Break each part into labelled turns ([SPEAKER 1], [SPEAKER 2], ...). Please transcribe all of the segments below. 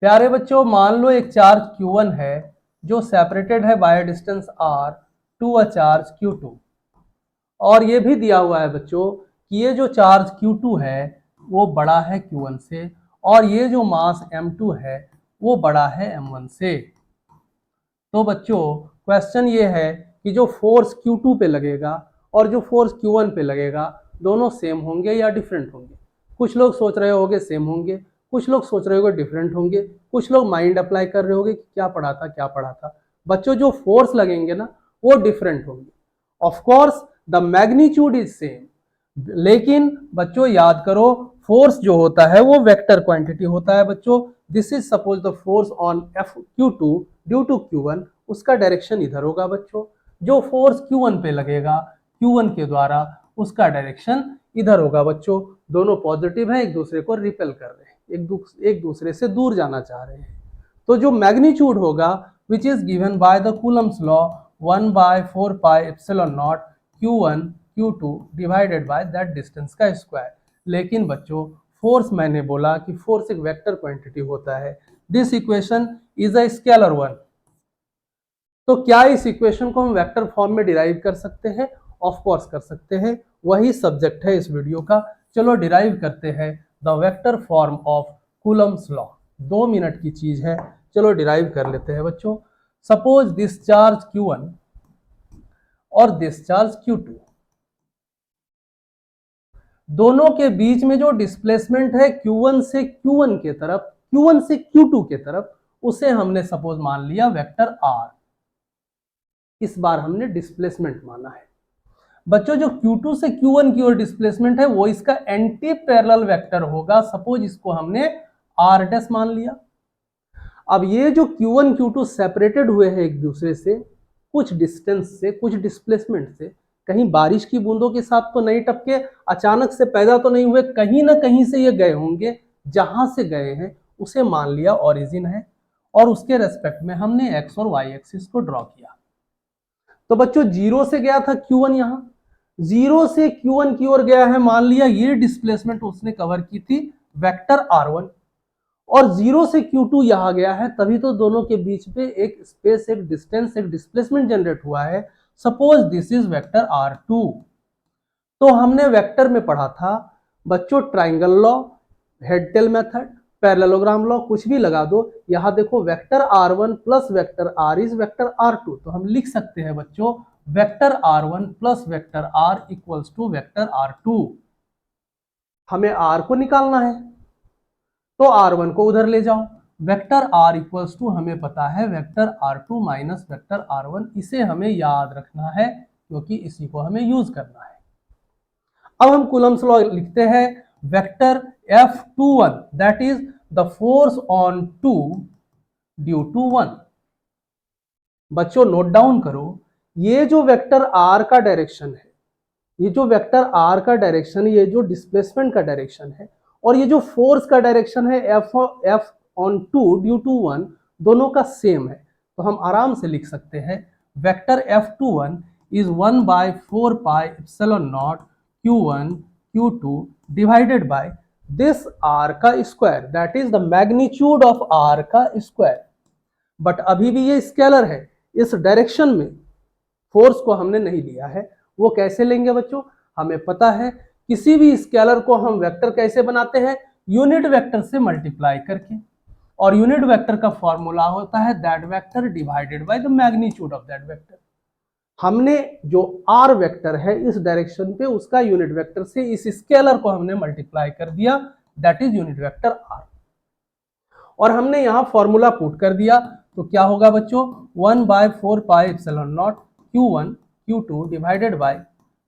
[SPEAKER 1] प्यारे बच्चों, मान लो एक चार्ज Q1 है जो सेपरेटेड है by distance R to a charge Q2। और ये भी दिया हुआ है बच्चों कि ये जो चार्ज Q2 है वो बड़ा है Q1 से, और ये जो मास M2 है वो बड़ा है M1 से। तो बच्चों क्वेश्चन ये है कि जो फोर्स Q2 पे लगेगा और जो फोर्स Q1 पे लगेगा दोनों सेम होंगे या डिफरेंट होंगे। कुछ लोग सोच रहे होंगे सेम होंगे, कुछ लोग सोच रहे होंगे डिफरेंट होंगे, कुछ लोग माइंड अप्लाई कर रहे होंगे कि क्या पढ़ा था क्या पढ़ा था। बच्चों जो फोर्स लगेंगे ना वो डिफरेंट होंगे। Of course the magnitude is same, लेकिन बच्चों याद करो फोर्स जो होता है वो वेक्टर क्वांटिटी होता है। बच्चों this is suppose the force on F Q2 due to Q1, उसका डायरेक्शन इधर होगा बच्चों। जो फोर्स Q1 पे लगेगा Q1 के द्वारा, उसका डायरेक्शन इधर होगा बच्चों। दोनों पॉजिटिव है, एक दूसरे को रिपेल कर रहे हैं, एक दूसरे से दूर जाना चाह रहे हैं। तो जो मैग्नीट्यूड होगा which is given by the Coulomb's law 1/4πε0 Q1 Q2 divided by that distance का स्क्वायर। लेकिन बच्चों फोर्स मैंने बोला कि फोर्स एक वेक्टर क्वांटिटी होता है। This equation is a scalar one. तो क्या इस इक्वेशन को हम वेक्टर फॉर्म में डिराइव कर सकते हैं? ऑफ कोर्स कर सकते हैं, वही सब्जेक्ट है इस वीडियो का। चलो डिराइव करते हैं the vector form of Coulomb's law. 2 minute की चीज है, चलो डिराइव कर लेते हैं बच्चों। सपोज दिस चार्ज Q1 और दिस चार्ज Q2, दोनों के बीच में जो डिस्प्लेसमेंट है Q1 से Q1 के तरफ, Q1 से Q2 के तरफ, उसे हमने सपोज मान लिया वेक्टर R। इस बार हमने डिस्प्लेसमेंट माना है। बच्चों जो Q2 से Q1 की ओर डिस्प्लेसमेंट है वो इसका एंटी पैरेलल वेक्टर होगा। सपोज इसको हमने R डैश मान लिया। अब ये जो Q1 Q2 सेपरेटेड हुए हैं एक दूसरे से कुछ डिस्टेंस से, कुछ डिस्प्लेसमेंट से, कहीं बारिश की बूंदों के साथ तो नहीं टपके, अचानक से पैदा तो नहीं हुए, कहीं ना कहीं से ये गए होंगे। जहां से गए हैं उसे मान लिया ओरिजिन है, और उसके रेस्पेक्ट में हमने एक्स और वाई एक्सिस को ड्रॉ किया। तो बच्चों जीरो से गया था Q1, यहां जीरो से Q1 की ओर गया है, मान लिया ये डिस्प्लेसमेंट उसने कवर की थी वेक्टर R1, और जीरो से Q2 यहां गया है, तभी तो दोनों के बीच में एक स्पेस, एक डिस्टेंस, एक डिस्प्लेसमेंट जनरेट हुआ है। Suppose this is vector R2। तो हमने वेक्टर में पढ़ा था बच्चों triangle law, head tail method, parallelogram law, कुछ भी लगा दो। यहां देखो vector R1 plus vector R is vector R2। तो हम लिख सकते हैं बच्चों vector R1 plus vector R equals to vector R2। हमें R को निकालना है तो R1 को उधर ले जाओ। वेक्टर R इक्वल्स टू हमें पता है vector R2 minus vector R1। इसे हमें याद रखना है क्योंकि इसी को हमें यूज करना है। अब हम कूलम्स लॉ लिखते हैं vector F21 that is the force on 2 due to 1। बच्चों नोट डाउन करो, ये जो वेक्टर R का डायरेक्शन है, ये जो वेक्टर R का डायरेक्शन, ये जो डिस्प्लेसमेंट का डायरेक्शन है, और ये जो फोर्स का डायरेक्शन है F ऑन 2 ड्यू टू 1, दोनों का सेम है। तो हम आराम से लिख सकते हैं vector F21 is 1/4πε0 Q1 Q2 divided by this R का square, that is the magnitude of R का स्क्वायर। बट अभी भी ये स्केलर है, इस डायरेक्शन में फोर्स को हमने नहीं लिया है। वो कैसे लेंगे बच्चों? हमें पता है किसी भी स्केलर को हम वेक्टर कैसे बनाते हैं, यूनिट वेक्टर से मल्टीप्लाई करके। और यूनिट वेक्टर का फॉर्मूला होता है that vector divided by the magnitude of that vector. हमने जो आर वेक्टर है इस डायरेक्शन पे, उसका यूनिट वेक्टर से इस स्केलर को हमने मल्टीप्लाई कर दिया, that is unit vector R. और हमने यहां फॉर्मूला पुट कर दिया, तो क्या होगा बच्चों 1/4πε0 Q1 Q2 divided by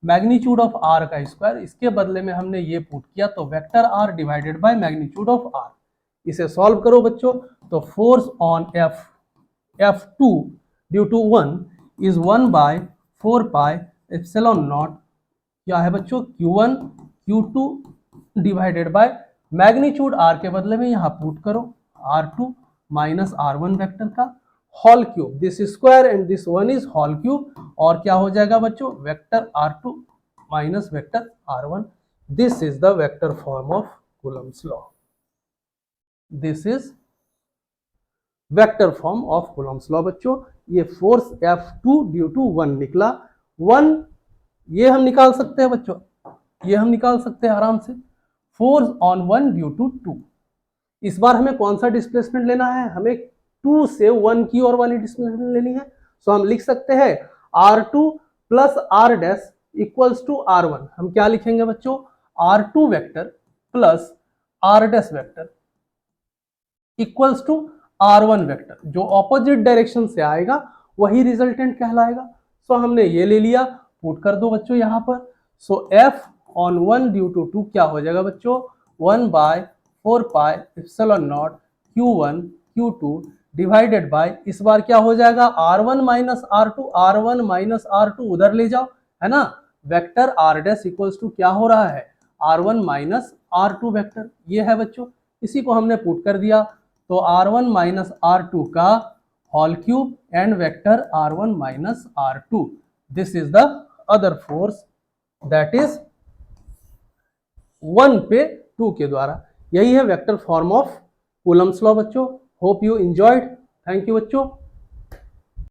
[SPEAKER 1] magnitude of R का स्क्वायर। इसके बदले में हमने ये पुट किया, तो vector R divided by magnitude of R। इसे सॉल्व करो बच्चों, तो force on F2 due to 1 is 1/4πε0, क्या है बच्चों Q1 Q2 divided by magnitude R के बदले में यहां पुट करो R2 माइनस R1 वेक्टर का whole cube, this square and this one is whole cube. और क्या हो जाएगा बच्चों vector R2 minus vector R1। This is the vector form of Coulomb's law. This is vector form of Coulomb's law बच्चों। ये force F2 due to 1 निकला। 1 ये हम निकाल सकते हैं बच्चों, ये हम निकाल सकते हैं आराम से। Force on 1 due to 2। इस बार हमें कौन सा डिस्प्लेसमेंट लेना है, हमें 2 से 1 की ओर वाली डिस्प्लेसमेंट लेनी है। सो हम लिख सकते हैं R2 plus R dash equals to R1। हम क्या लिखेंगे बच्चों, R2 vector plus R dash vector equals to R1 vector. जो ऑपोजिट डायरेक्शन से आएगा वही रिजल्टेंट कहलाएगा। सो हमने ये ले लिया, पुट कर दो बच्चों यहाँ पर। सो F ऑन 1 ड्यू टू 2 क्या हो जाएगा बच्चों, 1/4 pi epsilon not Q1 Q2 divided bye, इस बार क्या हो जाएगा R1 minus R2, R1 minus R2 उधर ले जाओ, है ना। Vector R dash equals to क्या हो रहा है, R1 माइनस R2 वेक्टर, ये है बच्चों। इसी को हमने पुट कर दिया, तो R1 माइनस R2 का whole cube and vector R1 minus R2। This is the other force that is 1 पे 2 के द्वारा। यही है vector form of Coulomb's law बच्चों। Hope you enjoyed. Thank you बच्चों।